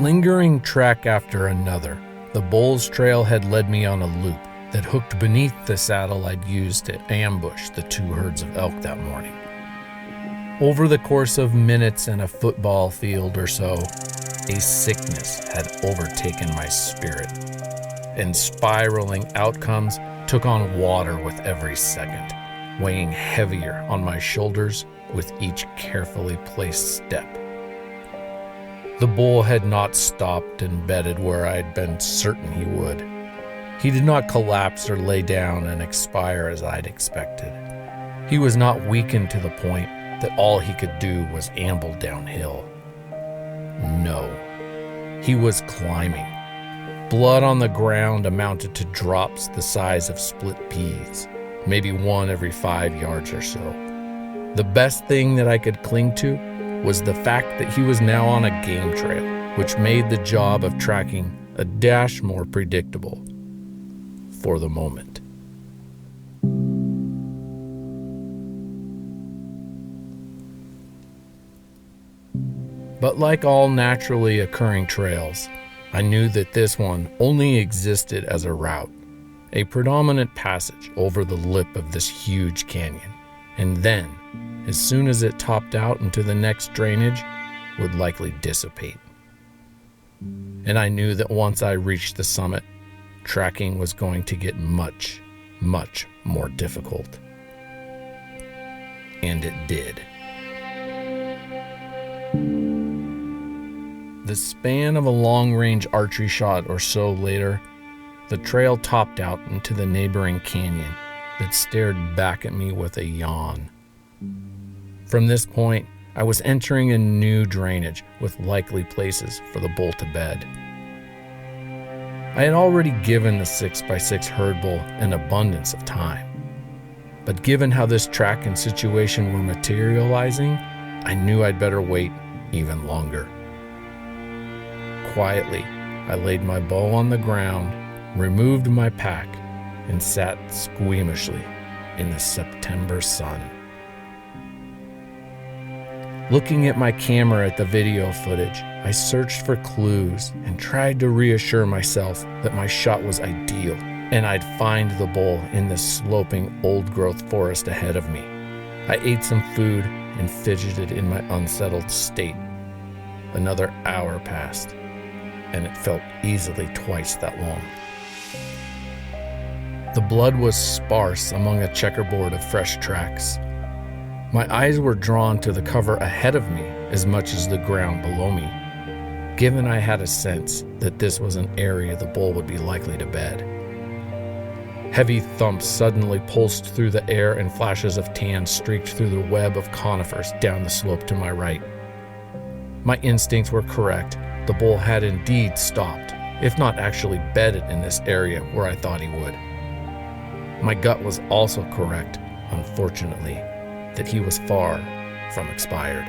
lingering track after another, the bull's trail had led me on a loop that hooked beneath the saddle I'd used to ambush the 2 herds of elk that morning. Over the course of minutes and a football field or so, a sickness had overtaken my spirit, and spiraling outcomes took on water with every second, weighing heavier on my shoulders with each carefully placed step. The bull had not stopped and bedded where I had been certain he would. He did not collapse or lay down and expire as I'd expected. He was not weakened to the point that all he could do was amble downhill. No, he was climbing. Blood on the ground amounted to drops the size of split peas, maybe 1 every 5 yards or so. The best thing that I could cling to was the fact that he was now on a game trail, which made the job of tracking a dash more predictable for the moment. But like all naturally occurring trails, I knew that this one only existed as a route, a predominant passage over the lip of this huge canyon, and then, as soon as it topped out into the next drainage, would likely dissipate. And I knew that once I reached the summit, tracking was going to get much, much more difficult. And it did. The span of a long-range archery shot or so later, the trail topped out into the neighboring canyon that stared back at me with a yawn. From this point, I was entering a new drainage with likely places for the bull to bed. I had already given the 6x6 herd bull an abundance of time, but given how this track and situation were materializing, I knew I'd better wait even longer. Quietly, I laid my bow on the ground, removed my pack, and sat squeamishly in the September sun. Looking at my camera at the video footage, I searched for clues and tried to reassure myself that my shot was ideal and I'd find the bull in the sloping old-growth forest ahead of me. I ate some food and fidgeted in my unsettled state. Another hour passed, and it felt easily twice that long. The blood was sparse among a checkerboard of fresh tracks. My eyes were drawn to the cover ahead of me as much as the ground below me, given I had a sense that this was an area the bull would be likely to bed. Heavy thumps suddenly pulsed through the air and flashes of tan streaked through the web of conifers down the slope to my right. My instincts were correct. The bull had indeed stopped, if not actually bedded in this area where I thought he would. My gut was also correct, unfortunately, that he was far from expired.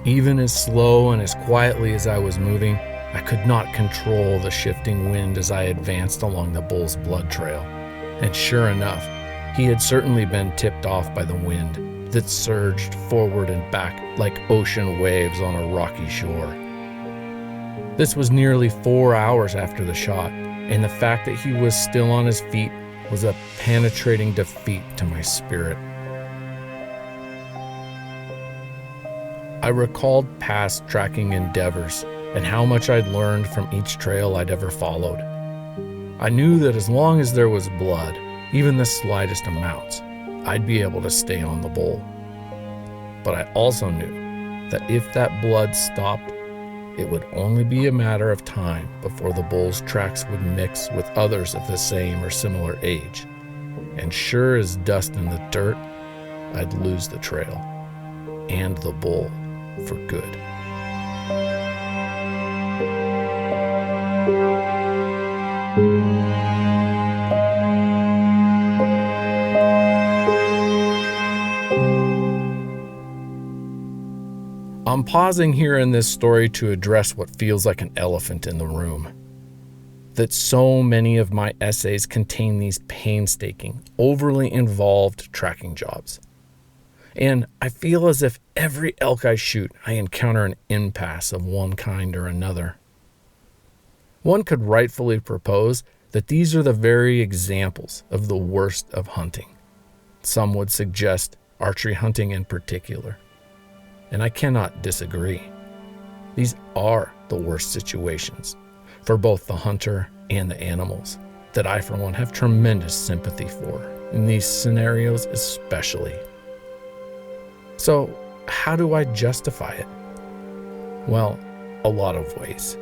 Even as slow and as quietly as I was moving, I could not control the shifting wind as I advanced along the bull's blood trail. And sure enough, he had certainly been tipped off by the wind that surged forward and back like ocean waves on a rocky shore. This was nearly 4 hours after the shot, and the fact that he was still on his feet was a penetrating defeat to my spirit. I recalled past tracking endeavors and how much I'd learned from each trail I'd ever followed. I knew that as long as there was blood, even the slightest amounts, I'd be able to stay on the bull. But I also knew that if that blood stopped, it would only be a matter of time before the bull's tracks would mix with others of the same or similar age. And sure as dust in the dirt, I'd lose the trail and the bull for good. I'm pausing here in this story to address what feels like an elephant in the room. That so many of my essays contain these painstaking, overly involved tracking jobs. And I feel as if every elk I shoot, I encounter an impasse of one kind or another. One could rightfully propose that these are the very examples of the worst of hunting. Some would suggest archery hunting in particular. And I cannot disagree. These are the worst situations for both the hunter and the animals that I, for one, have tremendous sympathy for, in these scenarios especially. So, how do I justify it? Well, a lot of ways.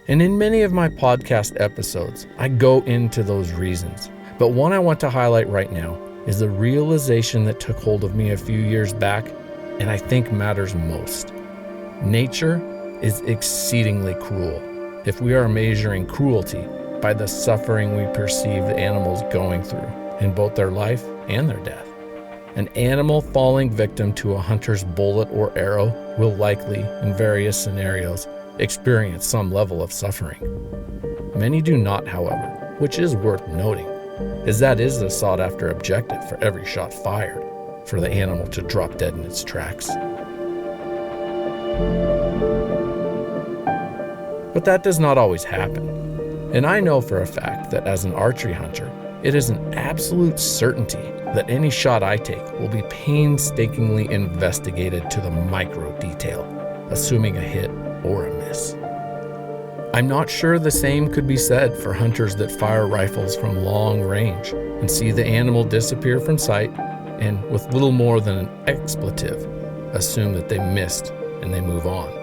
And in many of my podcast episodes, I go into those reasons. But one I want to highlight right now is the realization that took hold of me a few years back, and I think matters most. Nature is exceedingly cruel if we are measuring cruelty by the suffering we perceive the animals going through in both their life and their death. An animal falling victim to a hunter's bullet or arrow will likely, in various scenarios, experience some level of suffering. Many do not, however, which is worth noting, as that is the sought-after objective for every shot fired, for the animal to drop dead in its tracks. But that does not always happen. And I know for a fact that as an archery hunter, it is an absolute certainty that any shot I take will be painstakingly investigated to the micro detail, assuming a hit or a miss. I'm not sure the same could be said for hunters that fire rifles from long range and see the animal disappear from sight and, with little more than an expletive, assume that they missed and they move on.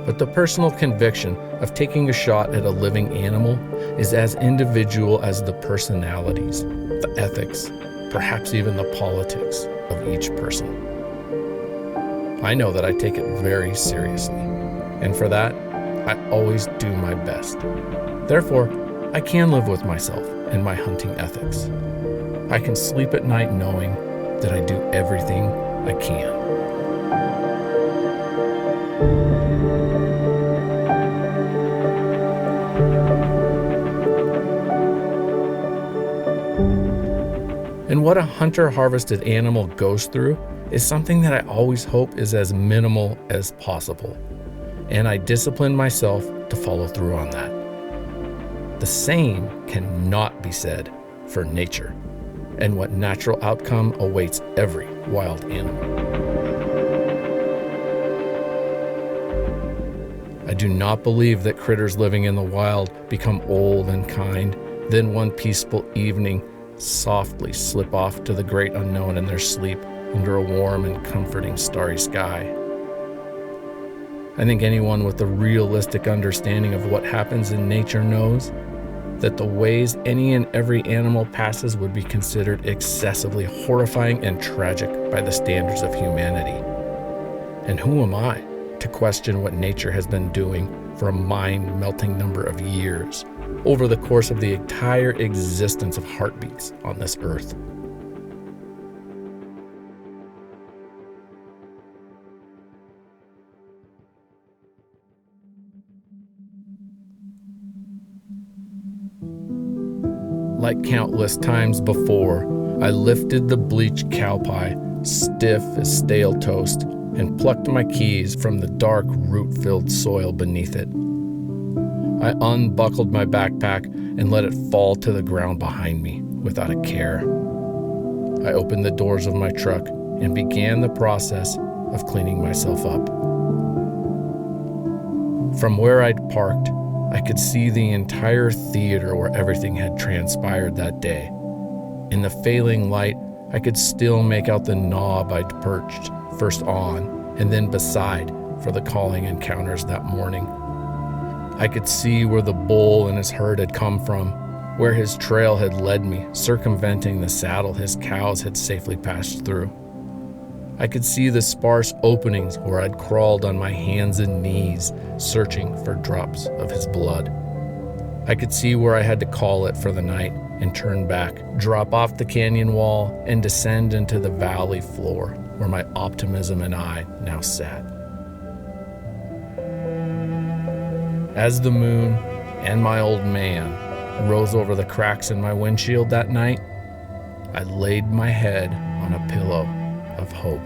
But the personal conviction of taking a shot at a living animal is as individual as the personalities, the ethics, perhaps even the politics of each person. I know that I take it very seriously, and for that, I always do my best. Therefore, I can live with myself and my hunting ethics. I can sleep at night knowing that I do everything I can. And what a hunter-harvested animal goes through is something that I always hope is as minimal as possible. And I discipline myself to follow through on that. The same cannot be said for nature and what natural outcome awaits every wild animal. I do not believe that critters living in the wild become old and kind, then one peaceful evening softly slip off to the great unknown in their sleep under a warm and comforting starry sky. I think anyone with a realistic understanding of what happens in nature knows that the ways any and every animal passes would be considered excessively horrifying and tragic by the standards of humanity. And who am I to question what nature has been doing for a mind-melting number of years over the course of the entire existence of heartbeats on this earth? Like countless times before, I lifted the bleached cow pie, stiff as stale toast, and plucked my keys from the dark, root-filled soil beneath it. I unbuckled my backpack and let it fall to the ground behind me without a care. I opened the doors of my truck and began the process of cleaning myself up. From where I'd parked, I could see the entire theater where everything had transpired that day. In the failing light, I could still make out the knob I'd perched, first on and then beside, for the calling encounters that morning. I could see where the bull and his herd had come from, where his trail had led me, circumventing the saddle his cows had safely passed through. I could see the sparse openings where I'd crawled on my hands and knees, searching for drops of his blood. I could see where I had to call it for the night and turn back, drop off the canyon wall, and descend into the valley floor where my optimism and I now sat. As the moon and my old man rose over the cracks in my windshield that night, I laid my head on a pillow of hope,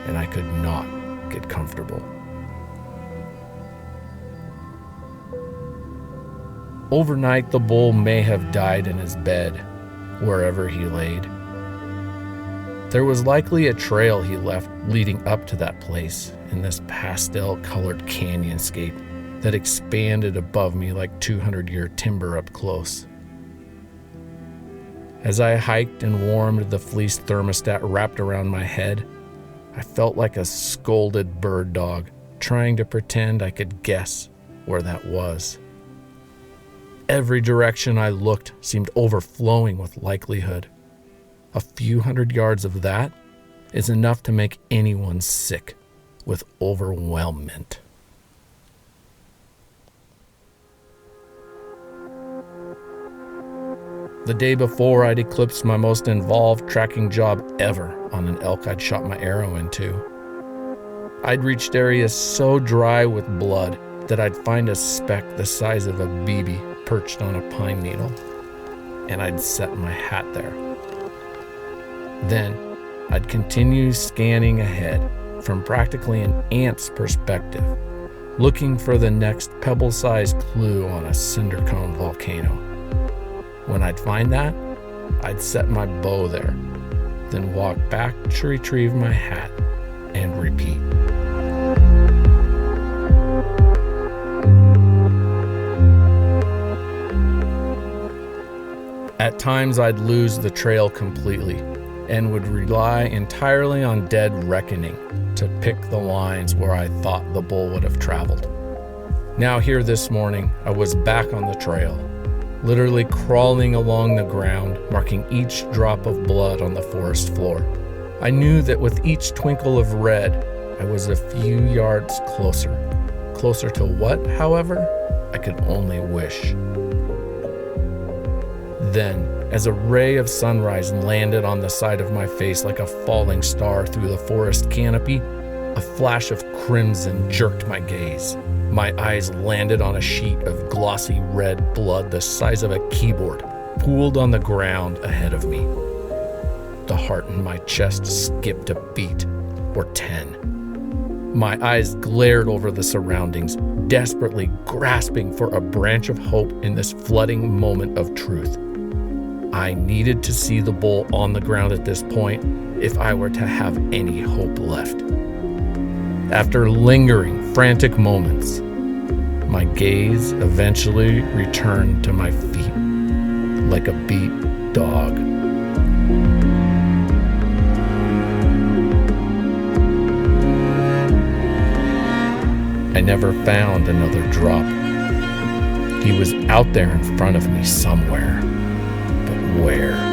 and I could not get comfortable. Overnight, the bull may have died in his bed, wherever he laid. There was likely a trail he left leading up to that place in this pastel-colored canyonscape that expanded above me like 200-year timber up close. As I hiked and warmed the fleece thermostat wrapped around my head, I felt like a scolded bird dog trying to pretend I could guess where that was. Every direction I looked seemed overflowing with likelihood. A few hundred yards of that is enough to make anyone sick with overwhelmment. The day before, I'd eclipsed my most involved tracking job ever on an elk I'd shot my arrow into. I'd reached areas so dry with blood that I'd find a speck the size of a BB perched on a pine needle, and I'd set my hat there. Then, I'd continue scanning ahead from practically an ant's perspective, looking for the next pebble-sized clue on a cinder cone volcano. When I'd find that, I'd set my bow there, then walk back to retrieve my hat and repeat. At times, I'd lose the trail completely and would rely entirely on dead reckoning to pick the lines where I thought the bull would have traveled. Now here this morning, I was back on the trail, literally crawling along the ground, marking each drop of blood on the forest floor. I knew that with each twinkle of red, I was a few yards closer. Closer to what, however, I could only wish. Then, as a ray of sunrise landed on the side of my face like a falling star through the forest canopy, a flash of crimson jerked my gaze. My eyes landed on a sheet of glossy red blood the size of a keyboard, pooled on the ground ahead of me. The heart in my chest skipped a beat, or 10. My eyes glared over the surroundings, desperately grasping for a branch of hope in this flooding moment of truth. I needed to see the bull on the ground at this point if I were to have any hope left. After lingering, frantic moments, my gaze eventually returned to my feet like a beat dog. I never found another drop. He was out there in front of me somewhere. But where?